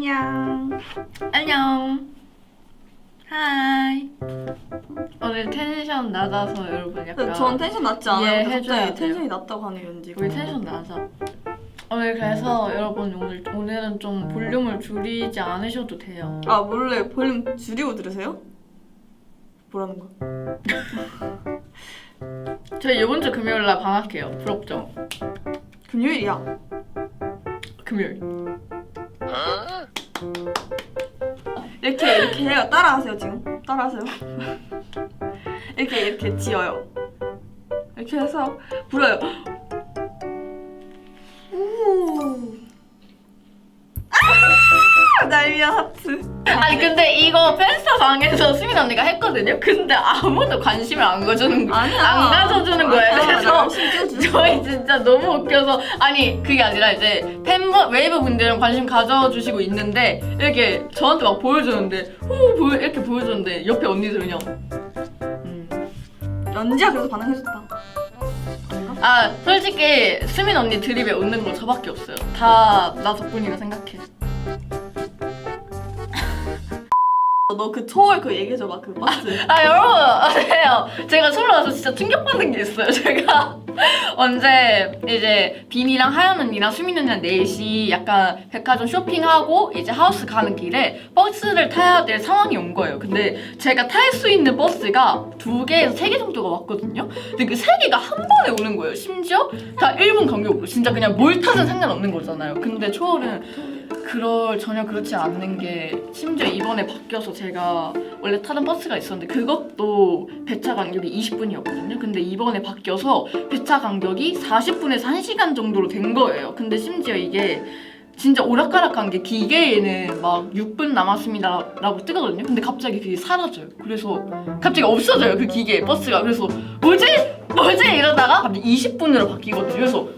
안녕. 안녕. 하이. 오늘 텐션 낮아서 여러분 약간 전 텐션 낮지 않아요. 이해해줘야 갑자기 돼요. 텐션이 낮다고 하네요, 왠지. 우리 텐션 낮아. 오늘 그래서 여러분 오늘은 좀 볼륨을 줄이지 않으셔도 돼요. 아, 원래 볼륨 줄이고 들으세요? 뭐라는 거? 저희 이번 주 금요일 날 방학해요. 부럽죠? 금요일이야. 금요일. 이렇게 해요. 따라하세요, 지금. 따라하세요. 이렇게 지어요. 이렇게 해서 불어요. 우. 날 위한 하트. 아니 근데 이거 팬스타방에서 수민 언니가 했거든요. 근데 아무도 관심을 안 가져주는 거예요. 아니야. 안 가져주는 거예요. 아니야, 그래서 나 신경 쓰지. 저희 진짜 너무 웃겨서 아니 그게 아니라 이제 웨이브 분들은 관심 가져주시고 있는데 이렇게 저한테 막 보여주는데 이렇게 보여주는데 옆에 언니들 그냥 연지야 그래서 반응해줬다. 아 솔직히 수민 언니 드립에 웃는 거 저밖에 없어요. 다 나 덕분이라 생각해. 너 그 초월 그 얘기해줘봐, 그 버스. 아 여러분 아세요? 제가 서울 와서 진짜 충격받은 게 있어요. 제가 언제 이제 빈이랑 하연 언니랑 수민 언니랑 넷이 약간 백화점 쇼핑하고 이제 하우스 가는 길에 버스를 타야 될 상황이 온 거예요. 근데 제가 탈 수 있는 버스가 2개에서 3개 정도가 왔거든요. 근데 그 3개가 한 번에 오는 거예요. 심지어 다 1분 간격으로 진짜 그냥 뭘 타든 상관없는 거잖아요. 근데 초월은 전혀 그렇지 않는 게 심지어 이번에 바뀌어서 제가 원래 타던 버스가 있었는데 그것도 배차 간격이 20분이었거든요. 근데 이번에 바뀌어서 배차 간격이 40분에서 1시간 정도로 된 거예요. 근데 심지어 이게 진짜 오락가락한 게 기계에는 막 6분 남았습니다 라고 뜨거든요. 근데 갑자기 그게 사라져요. 그래서 갑자기 없어져요, 그 기계 버스가. 그래서 뭐지 이러다가 갑자기 20분으로 바뀌거든요. 그래서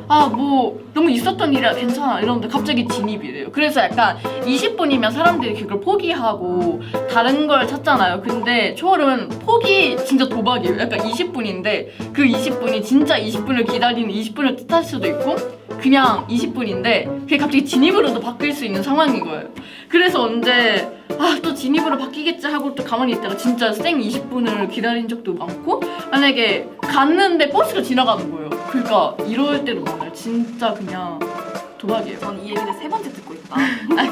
아 뭐 너무 있었던 일이라 괜찮아 이러는데 갑자기 진입이래요. 그래서 약간 20분이면 사람들이 그걸 포기하고 다른 걸 찾잖아요. 근데 초월은 포기 진짜 도박이에요. 약간 20분인데 그 20분이 진짜 20분을 기다리는 20분을 뜻할 수도 있고 그냥 20분인데 그게 갑자기 진입으로도 바뀔 수 있는 상황인 거예요. 그래서 언제 또 진입으로 바뀌겠지 하고 또 가만히 있다가 진짜 생 20분을 기다린 적도 많고 만약에 갔는데 버스가 지나가는 거예요. 그러니까 이럴 때도 많아요. 진짜 그냥 도박이에요. 전 이 얘기를 3번째 듣고 있다.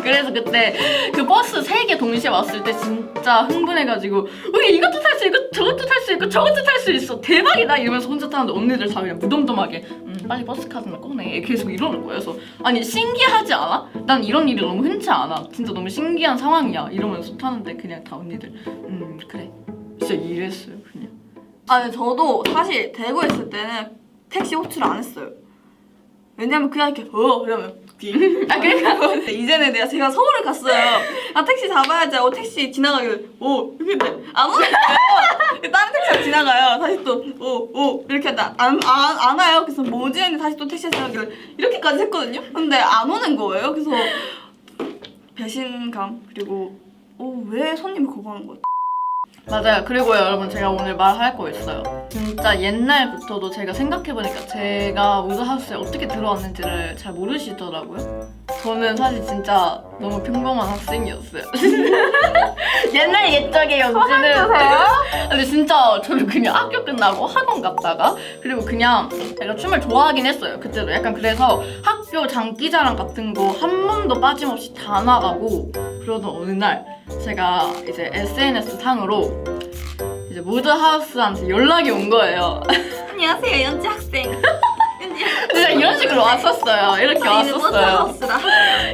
그래서 그때 그 버스 3개 동시에 왔을 때 진짜 흥분해가지고 우리 이것도 탈 수 있고 저것도 탈 수 있고 저것도 탈 수 있어 대박이다 이러면서 혼자 타는데 언니들 다 그냥 무덤덤하게 빨리 버스 카드나 꺼내 계속 이러는 거예요. 그래서 아니 신기하지 않아? 난 이런 일이 너무 흔치 않아. 진짜 너무 신기한 상황이야 이러면서 타는데 그냥 다 언니들 그래 진짜 이랬어요 그냥. 아니 저도 사실 대구에 있을 때는 택시 호출을 안 했어요. 왜냐면 그냥 이렇게 이러면 그러니까 이제는 제가 서울을 갔어요. 택시 잡아야지 하고 택시 지나가길래 이렇게 안 오는 거예요. 다른 택시가 지나가요. 다시 또 이렇게 안 와요. 그래서 뭐지 했는데 다시 또 택시가 지나가길래 이렇게까지 했거든요. 근데 안 오는 거예요. 그래서 배신감 그리고 왜 손님을 거부하는 거지? 맞아요. 그리고요 여러분 제가 오늘 말할 거 있어요. 진짜 옛날부터도 제가 생각해보니까 제가 우드하우스에 어떻게 들어왔는지를 잘 모르시더라고요. 저는 사실 진짜 너무 평범한 학생이었어요. 옛날 옛적의 연지는 근데 진짜 저는 그냥 학교 끝나고 학원 갔다가 그리고 그냥 제가 춤을 좋아하긴 했어요. 그때도 약간 그래서 학교 장기자랑 같은 거 한 번도 빠짐없이 다 나가고 그러던 어느 날 제가 이제 SNS 상으로 이제 무드하우스한테 연락이 온 거예요. 안녕하세요, 연지 학생. 진짜 이런 식으로 왔었어요. 이렇게 왔었어요.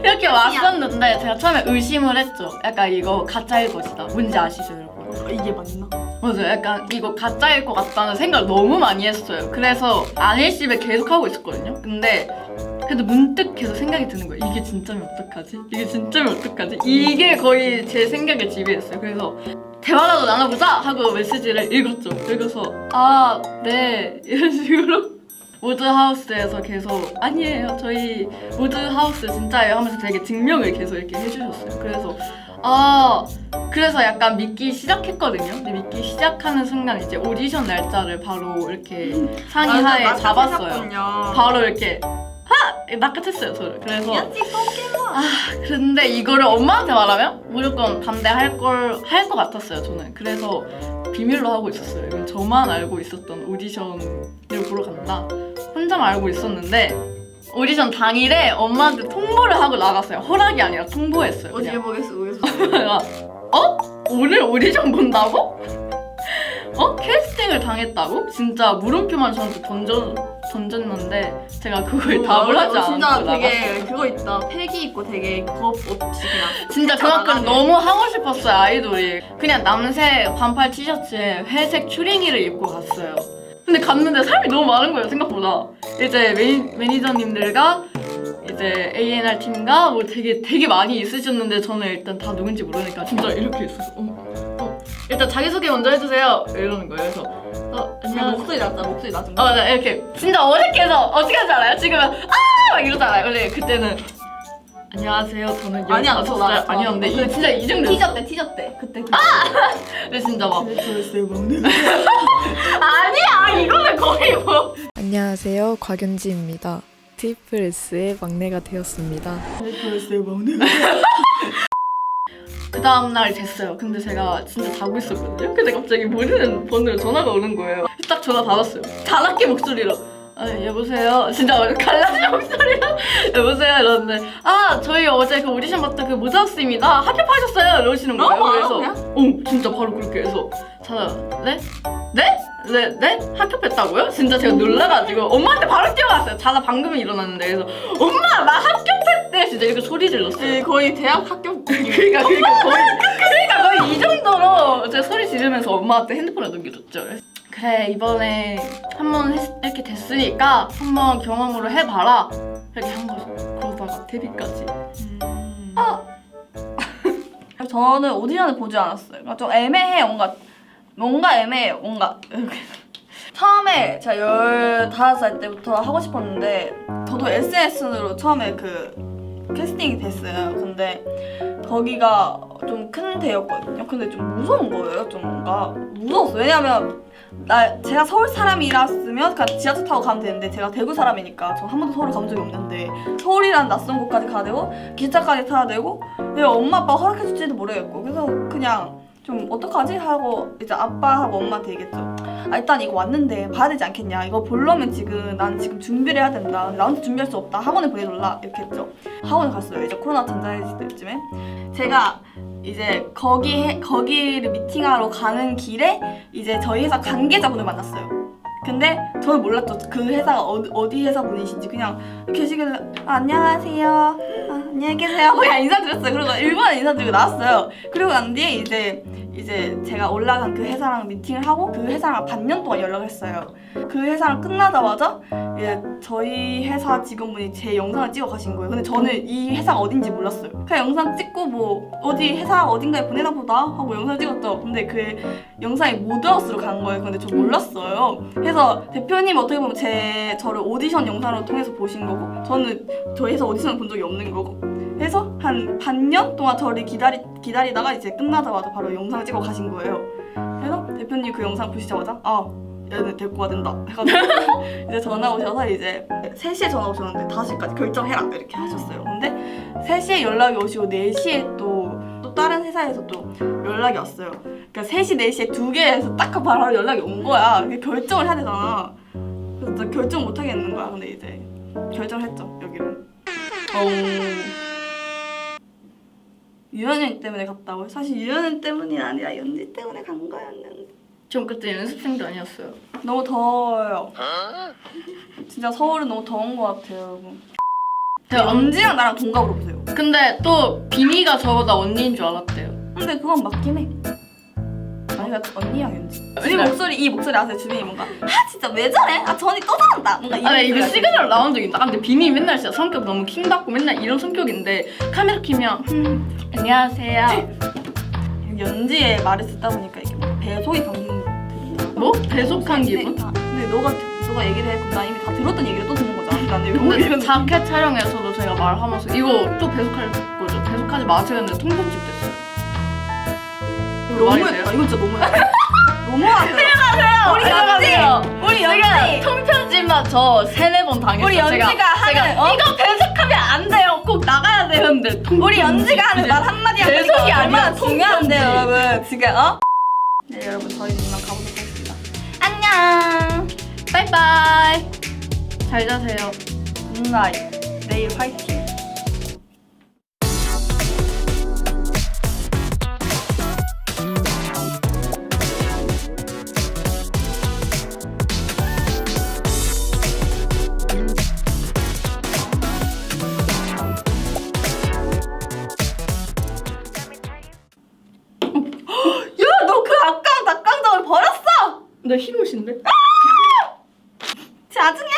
이렇게 왔었는데 제가 처음에 의심을 했죠. 약간 이거 가짜일 것이다. 뭔지 아시죠, 여러분? 이게 맞나? 맞아요. 약간 이거 가짜일 것 같다는 생각을 너무 많이 했어요. 그래서 안일십에 계속 하고 있었거든요. 근데 문득 계속 생각이 드는 거예요. 이게 진짜면 어떡하지? 이게 진짜면 어떡하지? 이게 거의 제 생각을 지배했어요. 그래서 대화라도 나눠보자 하고 메시지를 읽어서 네 이런 식으로 무드하우스에서 계속 아니에요 저희 무드하우스 진짜예요 하면서 되게 증명을 계속 이렇게 해주셨어요. 그래서 약간 믿기 시작했거든요. 근데 믿기 시작하는 순간 이제 오디션 날짜를 바로 이렇게 상의하에 잡았어요. 바로 이렇게 낚아챘어요 저를. 그래서 연지 똥개마. 근데 이거를 엄마한테 말하면 무조건 반대할 것 같았어요 저는. 그래서 비밀로 하고 있었어요. 이건 저만 알고 있었던 오디션을 보러 간다. 혼자만 알고 있었는데 오디션 당일에 엄마한테 통보를 하고 나갔어요. 허락이 아니라 통보했어요. 어떻게 그냥. 보겠어. 내가 오늘 오디션 본다고? 캐스팅을 당했다고? 진짜 물음표만 저한테 던졌는데 제가 그걸 답을 하지 않고 진짜 나갔어요. 되게 그거 있다. 패기 있고 되게 겁 없이 그냥. 진짜 그만큼 나가네. 너무 하고 싶었어요 아이돌이. 그냥 남색 반팔 티셔츠에 회색 추링이를 입고 갔어요. 근데 갔는데 사람이 너무 많은 거예요 생각보다. 이제 매니저님들과 이제 A&R 팀과 뭐 되게 많이 있으셨는데 저는 일단 다 누군지 모르니까 진짜 이렇게 있었어. 일단 자기소개 먼저 해주세요 이러는 거예요. 그래서 그냥 안녕하세요. 목소리 낮다. 목소리 낮은. 나 이렇게 진짜 어색해서 어떻게 하지 알아요? 지금은 막 이러잖아요. 근데 그때는 안녕하세요 저는 아니야, 15살 아니었는데 이거 진짜 이 정도. 티저때 그때. 근데 진짜 막 글쎄 먹는. 아니야 이거는 거의 뭐. 안녕하세요. 곽윤지입니다. 트리플 S의 막내가 되었습니다. 글쎄 먹는. 그 다음날 됐어요. 근데 제가 진짜 자고 있었거든요. 근데 갑자기 모르는 번호로 전화가 오는 거예요. 딱 전화 받았어요. 자나깨 목소리로 여보세요? 진짜 갈라진 목소리로 여보세요? 이러는데 저희 어제 그 오디션 봤던 그 모자스입니다. 합격하셨어요? 이러시는 거예요. 그래서 진짜 바로 그렇게 해서 네? 네? 합격했다고요? 진짜 제가 놀라가지고 엄마한테 바로 뛰어갔어요. 자다 방금 일어났는데. 그래서 엄마 나 합격했대! 진짜 이렇게 소리 질렀어요. 거의 대학 합격. 그러니까 거의 이 정도로 제가 소리 지르면서 엄마한테 핸드폰을 넘겨줬죠. 그래 이번에 한번 이렇게 됐으니까 한번 경험으로 해봐라 이렇게 한 거죠. 그러다가 데뷔까지. 저는 오디션을 보지 않았어요. 그러니까 좀 애매해. 뭔가 애매해요. 뭔가 처음에 제가 15살 때부터 하고 싶었는데 저도 SNS로 처음에 그 캐스팅이 됐어요. 근데 거기가 좀 큰 데였거든요. 근데 좀 무서운 거예요. 좀 뭔가 무서웠어요. 왜냐면 제가 서울 사람이랐으면 그냥 지하철 타고 가면 되는데 제가 대구 사람이니까 저 한 번도 서울 가본 적이 없는데 서울이라는 낯선 곳까지 가야 되고 기차까지 타야 되고 내가 엄마 아빠가 허락해줄지도 모르겠고 그래서 그냥 좀 어떡하지? 하고 이제 아빠하고 엄마한테 얘기했죠. 일단 이거 왔는데 봐야 되지 않겠냐. 이거 보려면 난 지금 준비를 해야 된다. 나 혼자 준비할 수 없다. 학원에 보내달라. 이렇게 했죠. 학원에 갔어요. 이제 코로나 전자해질 때쯤에. 제가 이제 거기를 미팅하러 가는 길에 이제 저희 회사 관계자분을 만났어요. 근데 저는 몰랐죠. 그 회사가 어디 회사 분이신지. 그냥 계시길래 안녕하세요. 안녕히 계세요. 그냥 인사드렸어요. 그리고 일본에 인사드리고 나왔어요. 그리고 난 뒤에 이제 제가 올라간 그 회사랑 미팅을 하고 그 회사랑 반년 동안 연락을 했어요. 그 회사랑 끝나자마자 저희 회사 직원분이 제 영상을 찍어 가신 거예요. 근데 저는 이 회사가 어딘지 몰랐어요. 그냥 영상 찍고 뭐 회사 어딘가에 보내나 보다 하고 영상 찍었죠. 근데 그 영상이 모드하우스로 간 거예요. 근데 저 몰랐어요. 그래서 대표님 어떻게 보면 저를 오디션 영상으로 통해서 보신 거고 저는 저희 회사 오디션을 본 적이 없는 거고 그래서 한 반년 동안 저를 기다리다가 이제 끝나자마자 바로 영상을 찍어 가신 거예요. 그래서 대표님 그 영상 보시자마자 얘는 데리고 와야 된다 해가지고 이제 전화 오셔서 이제 3시에 전화 오셨는데 5시까지 결정해라 이렇게 하셨어요. 근데 3시에 연락이 오시고 4시에 또 다른 회사에서 또 연락이 왔어요. 그러니까 3시, 4시에 2개에서 딱 바로 연락이 온 거야. 결정을 해야 되잖아. 그래서 결정 못 하겠는 거야. 근데 이제 결정을 했죠. 여기로. 유연이 때문에 갔다고요? 사실 유연이 때문이 아니라 연지 때문에 간 거였는데 전 그때 연습생도 아니었어요. 너무 더워요. 진짜 서울은 너무 더운 것 같아요, 여러분. 제가 연지랑 나랑 동갑으로 보세요. 근데 또 비니가 저보다 언니인 줄 알았대요. 근데 그건 맞긴 해. 아니가 언니랑 연지. 이 목소리 아세요? 주변이 뭔가 진짜 왜 저래? 전이 또 잘한다. 뭔가 이런 이거 소리가 시그널 나온 적 있다. 근데 비니 맨날 진짜 성격 너무 킹받고 맨날 이런 성격인데 카메라 키면 안녕하세요. 연지의 말을 듣다 보니까 이게 배속이 감긴 뭐? 배속한 기분? 근데 너가 얘기를 해. 그럼 나 이미 다 들었던 얘기를 또 듣는 거잖아. 근데 근데 자켓 촬영에서도 제가 말하면서 이거 또 배속할 거죠? 배속하지 마세요 했는데 통보집 됐어요. 너무했다. 이거 진짜 너무했다. 너무하세요. 우리 연지! 우리 연지! 통편집만 저 3-4번 당했어요. 우리 연지가 하는, 어? 이거 배석하면 안 돼요. 꼭 나가야 돼요. 근데 우리 연지가 하는 말 한마디 한마디가 배속이 아니라 얼마나 중요한데요, 통편지. 여러분. 지금, 어? 네, 여러분, 저희는 이만 가보도록 하겠습니다. 안녕! 바이바이. 잘 자세요. 굿나잇. 내일 화이팅. 야, 너 그 아까운 닭강정을 버렸어! 나 흰옷인데? 짜증나.